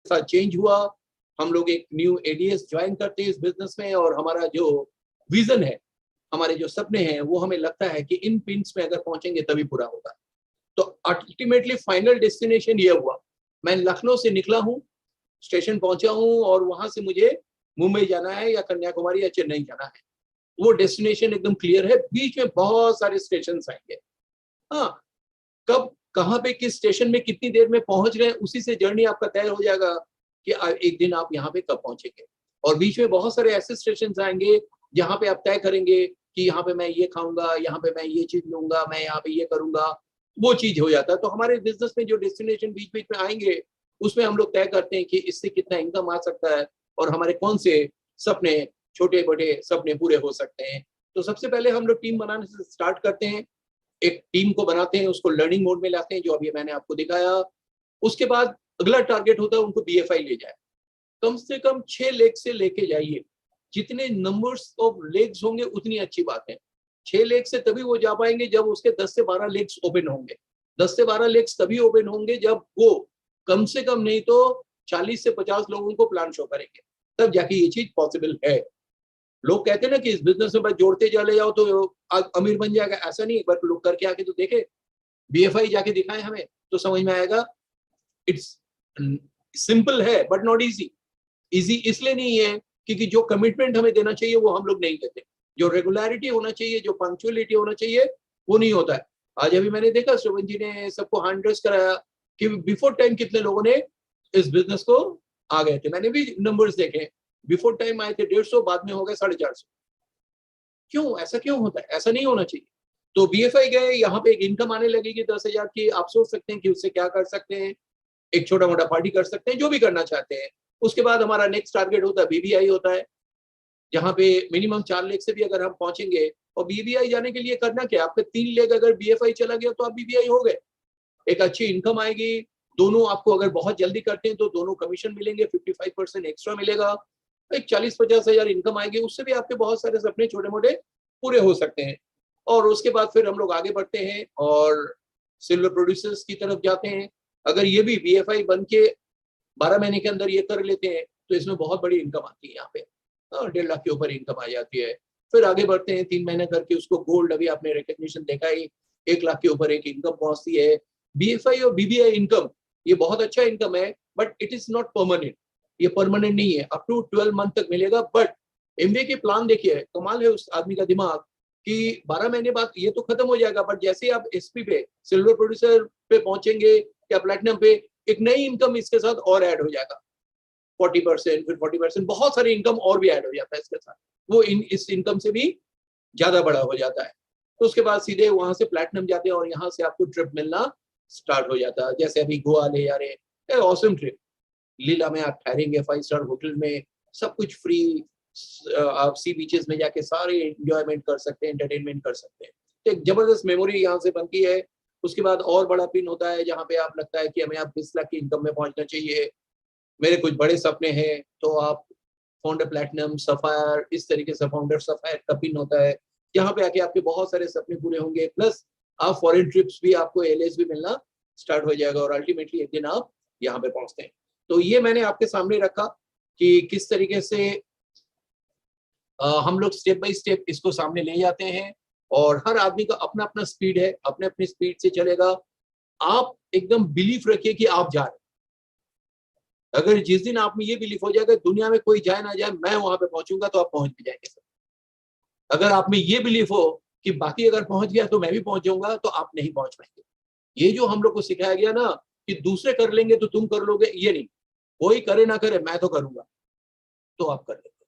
साथ चेंज हुआ, हम लोग एक न्यू एडीएस ज्वाइन करते हैं इस बिजनेस में, और हमारा जो विजन है, हमारे जो सपने हैं, वो हमें लगता है कि इन पिंस में अगर पहुंचेंगे तभी पूरा होगा। तो अल्टीमेटली फाइनल डेस्टिनेशन ये हुआ, मैं लखनऊ से निकला हूँ, स्टेशन पहुंचा हूँ, और वहां से मुझे मुंबई जाना है या कन्याकुमारी या चेन्नई जाना है। वो डेस्टिनेशन एकदम क्लियर है, बीच में बहुत सारे स्टेशन आएंगे। हाँ, कब कहाँ पे किस स्टेशन में कितनी देर में पहुंच रहे हैं, उसी से जर्नी आपका तय हो जाएगा कि एक दिन आप यहाँ पे कब पहुंचेंगे। और बीच में बहुत सारे ऐसे स्टेशन आएंगे जहाँ पे आप तय करेंगे कि यहाँ पे मैं ये खाऊंगा, यहाँ पे मैं ये चीज लूंगा, मैं यहाँ पे ये करूंगा, वो चीज हो जाता है। तो हमारे बिजनेस में जो डेस्टिनेशन बीच बीच में आएंगे, उसमें हम लोग तय करते हैं कि इससे कितना इनकम आ सकता है और हमारे कौन से सपने, छोटे बड़े सपने पूरे हो सकते हैं। तो सबसे पहले हम लोग टीम बनाने से स्टार्ट करते हैं, एक टीम को बनाते हैं, उसको लर्निंग मोड में लाते हैं, जो अभी मैंने आपको दिखाया। उसके बाद अगला टारगेट होता है उनको बीएफआई ले जाए, कम से कम 6 लेग से लेके जाइए। जितने नंबर्स ऑफ लेग्स होंगे उतनी अच्छी बात है। 6 लेग से तभी वो जा पाएंगे जब उसके 10 से 12 लेग्स ओपन होंगे। 10 से 12 लेग्स तभी ओपन होंगे जब वो कम से कम नहीं तो 40 से 50 लोगों को प्लान शो करेंगे, तब जाके ये चीज पॉसिबल है। लोग कहते हैं ना कि इस बिजनेस में बस जोड़ते चले जाओ तो अमीर बन जाएगा, ऐसा नहीं। एक बार लोग करके आके तो देखे, बीएफआई जाके दिखाएं हमें, तो समझ में आएगा। इट्स सिंपल है बट नॉट इजी। इजी इसलिए नहीं है क्योंकि जो कमिटमेंट हमें देना चाहिए वो हम लोग नहीं देते, जो रेगुलरिटी होना चाहिए, जो पंक्चुअलिटी होना चाहिए, वो नहीं होता है। आज अभी मैंने देखा शोभन जी ने सबको हैंड रेस कराया कि बिफोर टाइम कितने लोगों ने इस बिजनेस को आ गए थे। मैंने भी नंबर्स देखे, बिफोर टाइम आए थे 150, बाद में हो गए 450। क्यों, ऐसा क्यों होता है? ऐसा नहीं होना चाहिए। तो बीएफआई गए, यहाँ पे एक इनकम आने लगेगी 10,000 की। आप सोच सकते हैं कि उससे क्या कर सकते हैं, एक छोटा मोटा पार्टी कर सकते हैं, जो भी करना चाहते हैं। उसके बाद हमारा नेक्स्ट टारगेट होता है बीबीआई होता है, जहाँ पे मिनिमम 4 लेग से भी अगर हम पहुंचेंगे। और बीबीआई जाने के लिए करना क्या, आपके 3 लेग अगर बीएफआई चला गया तो आप बीबीआई हो गए, एक अच्छी इनकम आएगी। दोनों आपको अगर बहुत जल्दी करते हैं तो दोनों कमीशन मिलेंगे, 55% एक्स्ट्रा मिलेगा, एक 40-50 हजार इनकम आएगी। उससे भी आपके बहुत सारे सपने छोटे मोटे पूरे हो सकते हैं। और उसके बाद फिर हम लोग आगे बढ़ते हैं और सिल्वर प्रोड्यूसर्स की तरफ जाते हैं। अगर ये भी बीएफआई बन के 12 महीने के अंदर ये कर लेते हैं तो इसमें बहुत बड़ी इनकम आती है। यहाँ पे 1.5 लाख के ऊपर इनकम आ जाती है। फिर आगे बढ़ते हैं, 3 महीने करके उसको गोल्ड, अभी आपने रिकग्निशन देखा ही, 1 लाख के ऊपर एक इनकम पहुंचती है। बीएफआई और बीबीआई इनकम, ये बहुत अच्छा इनकम है but it is not permanent. ये परमानेंट नहीं है, अप टू 12 मंथ तक मिलेगा। बट एमबीए के प्लान देखिए, कमाल है उस आदमी का दिमाग कि 12 महीने बाद ये तो खत्म हो जाएगा, बट जैसे ही आप एसपी पे, सिल्वर प्रोड्यूसर पे पहुंचेंगे या प्लेटिनम पे, एक नई इनकम इसके साथ और ऐड हो जाएगा, 40%, फिर 40%, बहुत सारी इनकम और भी ऐड हो जाता है इसके साथ। वो इस इनकम से भी ज्यादा बड़ा हो जाता है। तो उसके बाद सीधे वहां से प्लेटिनम जाते हैं और यहाँ से आपको ट्रिप मिलना स्टार्ट हो जाता है। जैसे अभी गोवा ले जा रहे हैं, ऑसम ट्रिप, लीला में आप ठहरेंगे 5 स्टार होटल में, सब कुछ फ्री, आप सी बीचेस में जाके सारे एंजॉयमेंट कर सकते हैं, एंटरटेनमेंट कर सकते हैं। तो एक जबरदस्त मेमोरी यहाँ से बनती है। उसके बाद और बड़ा पिन होता है जहाँ पे आप लगता है कि हमें आप 20 लाख की इनकम में पहुंचना चाहिए, मेरे कुछ बड़े सपने हैं, तो आप फाउंडर प्लेटिनम, सफायर, इस तरीके से फाउंडर सफायर का पिन होता है, जहाँ पे आके आपके बहुत सारे सपने पूरे होंगे। प्लस आप फॉरेन ट्रिप्स भी, आपको एयरलाइंस भी मिलना स्टार्ट हो जाएगा और अल्टीमेटली एक दिन आप यहाँ पे पहुंचते हैं। तो ये मैंने आपके सामने रखा कि किस तरीके से हम लोग स्टेप बाय स्टेप इसको सामने ले जाते हैं। और हर आदमी का अपना अपना स्पीड है, अपने अपनी स्पीड से चलेगा। आप एकदम बिलीफ रखिए कि आप जा रहे हैं। अगर जिस दिन आप में ये बिलीफ हो जाएगा दुनिया में कोई जाए ना जाए, मैं वहां पे पहुंचूंगा, तो आप पहुंच भी जाएंगे सर। अगर आप में ये बिलीफ हो कि बाकी अगर पहुंच गया तो मैं भी पहुंच जाऊंगा, तो आप नहीं पहुंच पाएंगे। ये जो हम लोग को सिखाया गया ना कि दूसरे कर लेंगे तो तुम कर लोगे, ये नहीं, कोई करे ना करे मैं तो करूंगा, तो आप कर लेंगे।